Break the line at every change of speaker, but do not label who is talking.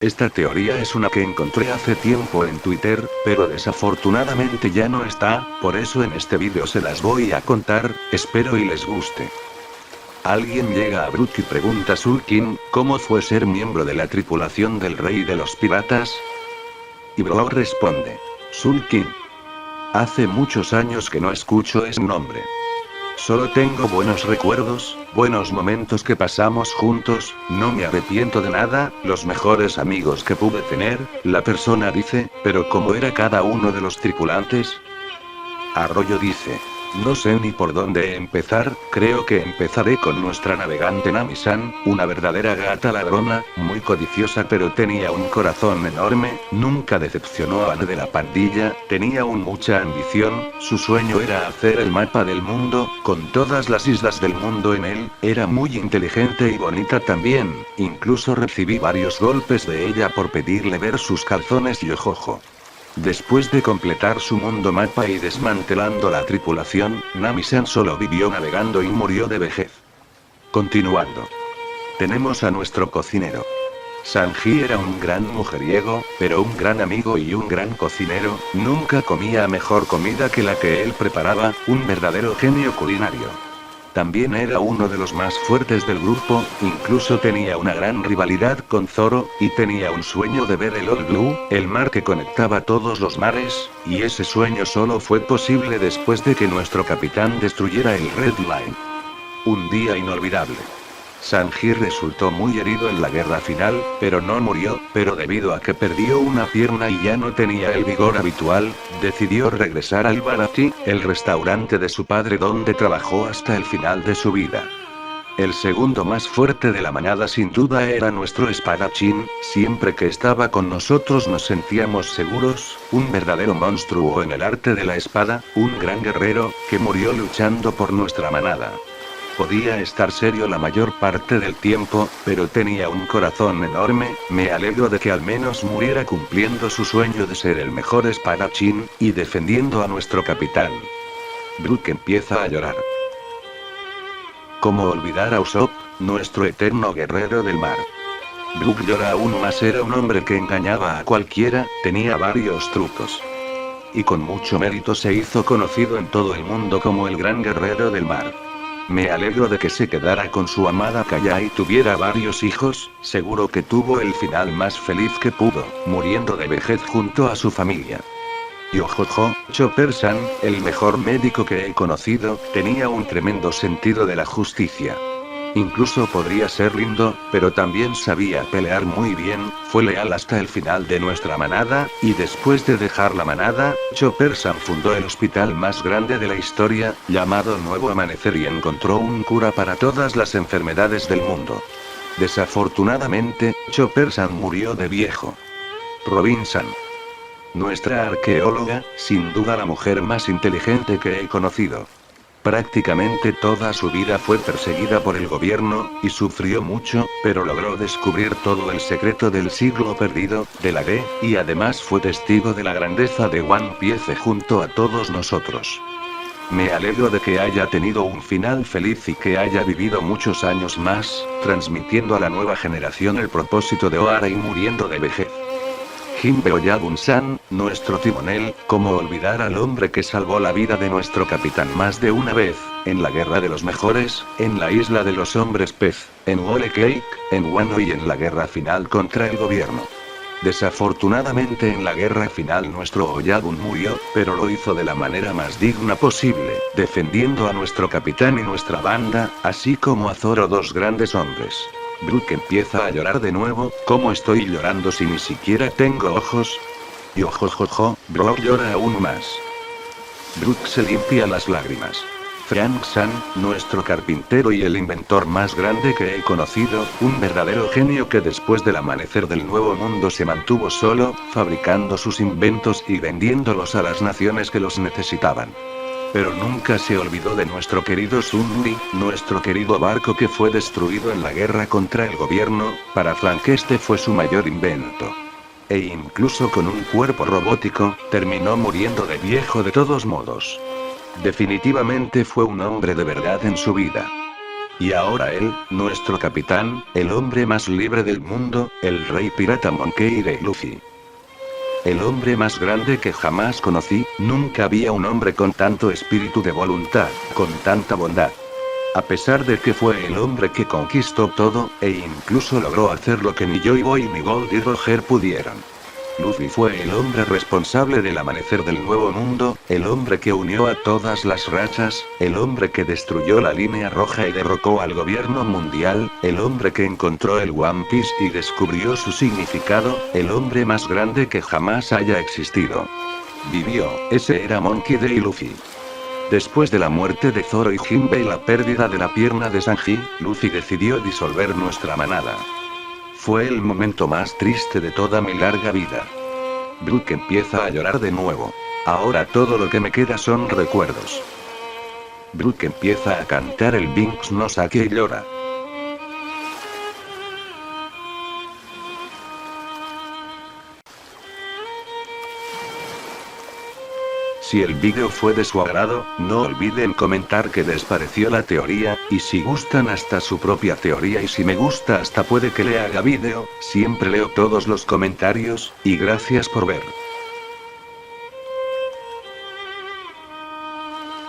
Esta teoría es una que encontré hace tiempo en Twitter, pero desafortunadamente ya no está, por eso en este vídeo se las voy a contar, espero y les guste. Alguien llega a Brook y pregunta a Sulkin, ¿cómo fue ser miembro de la tripulación del rey de los piratas? Y Brook responde, Sulkin. Hace muchos años que no escucho ese nombre. Solo tengo buenos recuerdos, buenos momentos que pasamos juntos, no me arrepiento de nada, los mejores amigos que pude tener, la persona dice, pero ¿cómo era cada uno de los tripulantes? Arroyo dice. No sé ni por dónde empezar, creo que empezaré con nuestra navegante Nami-san, una verdadera gata ladrona, muy codiciosa pero tenía un corazón enorme, nunca decepcionó a nadie de la pandilla, tenía mucha ambición, su sueño era hacer el mapa del mundo, con todas las islas del mundo en él, era muy inteligente y bonita también, incluso recibí varios golpes de ella por pedirle ver sus calzones y ojojo. Después de completar su mundo mapa y desmantelando la tripulación, Nami-san solo vivió navegando y murió de vejez. Continuando. Tenemos a nuestro cocinero. Sanji era un gran mujeriego, pero un gran amigo y un gran cocinero, nunca comía mejor comida que la que él preparaba, un verdadero genio culinario. También era uno de los más fuertes del grupo, incluso tenía una gran rivalidad con Zoro, y tenía un sueño de ver el All Blue, el mar que conectaba todos los mares, y ese sueño solo fue posible después de que nuestro capitán destruyera el Red Line. Un día inolvidable. Sanji resultó muy herido en la guerra final, pero no murió, pero debido a que perdió una pierna y ya no tenía el vigor habitual, decidió regresar al Baratie, el restaurante de su padre donde trabajó hasta el final de su vida. El segundo más fuerte de la manada sin duda era nuestro espadachín, siempre que estaba con nosotros nos sentíamos seguros, un verdadero monstruo en el arte de la espada, un gran guerrero, que murió luchando por nuestra manada. Podía estar serio la mayor parte del tiempo, pero tenía un corazón enorme, me alegro de que al menos muriera cumpliendo su sueño de ser el mejor espadachín, y defendiendo a nuestro capitán. Brook empieza a llorar. ¿Cómo olvidar a Usopp, nuestro eterno guerrero del mar? Brook llora aún más, era un hombre que engañaba a cualquiera, tenía varios trucos. Y con mucho mérito se hizo conocido en todo el mundo como el gran guerrero del mar. Me alegro de que se quedara con su amada Kaya y tuviera varios hijos, seguro que tuvo el final más feliz que pudo, muriendo de vejez junto a su familia. Y ojojo, Chopper-san, el mejor médico que he conocido, tenía un tremendo sentido de la justicia. Incluso podría ser lindo, pero también sabía pelear muy bien, fue leal hasta el final de nuestra manada, y después de dejar la manada, Chopper-san fundó el hospital más grande de la historia, llamado Nuevo Amanecer y encontró un cura para todas las enfermedades del mundo. Desafortunadamente, Chopper-san murió de viejo. Robin-san. Nuestra arqueóloga, sin duda la mujer más inteligente que he conocido. Prácticamente toda su vida fue perseguida por el gobierno, y sufrió mucho, pero logró descubrir todo el secreto del siglo perdido, de la D, y además fue testigo de la grandeza de One Piece junto a todos nosotros. Me alegro de que haya tenido un final feliz y que haya vivido muchos años más, transmitiendo a la nueva generación el propósito de Ohara y muriendo de vejez. Jinbe Oyabun-san, nuestro timonel, ¿cómo olvidar al hombre que salvó la vida de nuestro capitán más de una vez, en la guerra de los mejores, en la isla de los hombres pez, en Whole Cake, en Wano y en la guerra final contra el gobierno? Desafortunadamente en la guerra final nuestro Oyabun murió, pero lo hizo de la manera más digna posible, defendiendo a nuestro capitán y nuestra banda, así como a Zoro, dos grandes hombres. Brook empieza a llorar de nuevo, ¿cómo estoy llorando si ni siquiera tengo ojos? Y ojojojo, Brook llora aún más. Brook se limpia las lágrimas. Frank-san, nuestro carpintero y el inventor más grande que he conocido, un verdadero genio que después del amanecer del nuevo mundo se mantuvo solo, fabricando sus inventos y vendiéndolos a las naciones que los necesitaban. Pero nunca se olvidó de nuestro querido Sunri, nuestro querido barco que fue destruido en la guerra contra el gobierno, para Frank este fue su mayor invento. E incluso con un cuerpo robótico, terminó muriendo de viejo de todos modos. Definitivamente fue un hombre de verdad en su vida. Y ahora él, nuestro capitán, el hombre más libre del mundo, el rey pirata Monkey D. Luffy. El hombre más grande que jamás conocí, nunca había un hombre con tanto espíritu de voluntad, con tanta bondad. A pesar de que fue el hombre que conquistó todo, e incluso logró hacer lo que ni Joy Boy ni Goldie Roger pudieron. Luffy fue el hombre responsable del amanecer del nuevo mundo, el hombre que unió a todas las razas, el hombre que destruyó la línea roja y derrocó al gobierno mundial, el hombre que encontró el One Piece y descubrió su significado, el hombre más grande que jamás haya existido. Vivió, ese era Monkey D. Luffy. Después de la muerte de Zoro y Jinbe y la pérdida de la pierna de Sanji, Luffy decidió disolver nuestra manada. Fue el momento más triste de toda mi larga vida. Brook empieza a llorar de nuevo. Ahora todo lo que me queda son recuerdos. Brook empieza a cantar el Binks no Sake y llora. Si el vídeo fue de su agrado, no olviden comentar qué les pareció la teoría, y si gustan hasta su propia teoría y si me gusta hasta puede que le haga vídeo, siempre leo todos los comentarios, y gracias por ver.